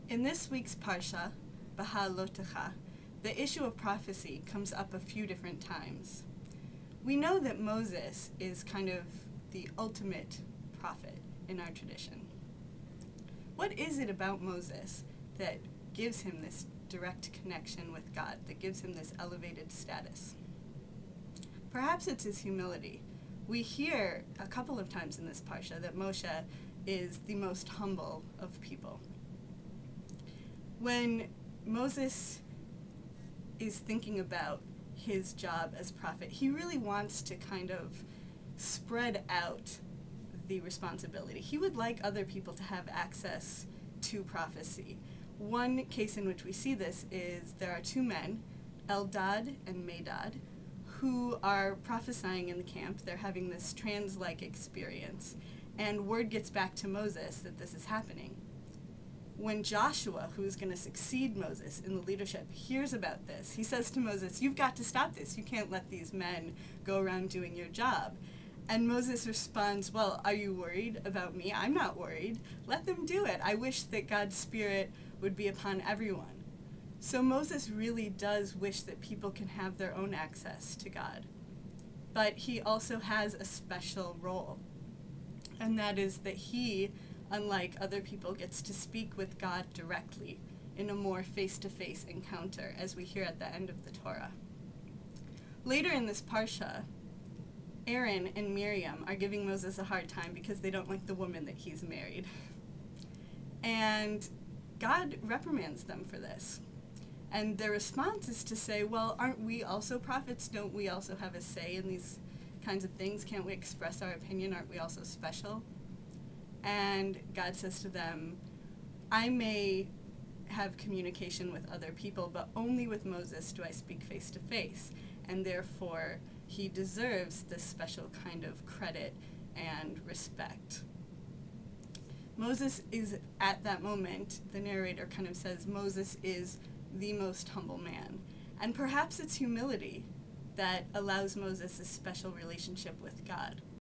In this week's Parsha, Bahalotecha, the issue of prophecy comes up a few different times. We know that Moses is kind of the ultimate prophet in our tradition. What is it about Moses that gives him this direct connection with God, that gives him this elevated status? Perhaps it's his humility. We hear a couple of times in this Parsha that Moshe is the most humble of people. When Moses is thinking about his job as prophet, he really wants to kind of spread out the responsibility. He would like other people to have access to prophecy. One case in which we see this is there are two men, Eldad and Medad, who are prophesying in the camp. They're having this trance-like experience, and word gets back to Moses that this is happening. When Joshua, who is going to succeed Moses in the leadership, hears about this, he says to Moses, "You've got to stop this. You can't let these men go around doing your job." And Moses responds, "Well, are you worried about me? I'm not worried. Let them do it. I wish that God's Spirit would be upon everyone." So Moses really does wish that people can have their own access to God. But he also has a special role, and that is that he, unlike other people, gets to speak with God directly in a more face-to-face encounter, as we hear at the end of the Torah. Later in this Parsha, Aaron and Miriam are giving Moses a hard time because they don't like the woman that he's married. And God reprimands them for this. And their response is to say, well, aren't we also prophets? Don't we also have a say in these kinds of things? Can't we express our opinion? Aren't we also special? And God says to them, I may have communication with other people, but only with Moses do I speak face to face. And therefore, he deserves this special kind of credit and respect. Moses is, at that moment, the narrator kind of says, Moses is the most humble man. And perhaps it's humility that allows Moses a special relationship with God.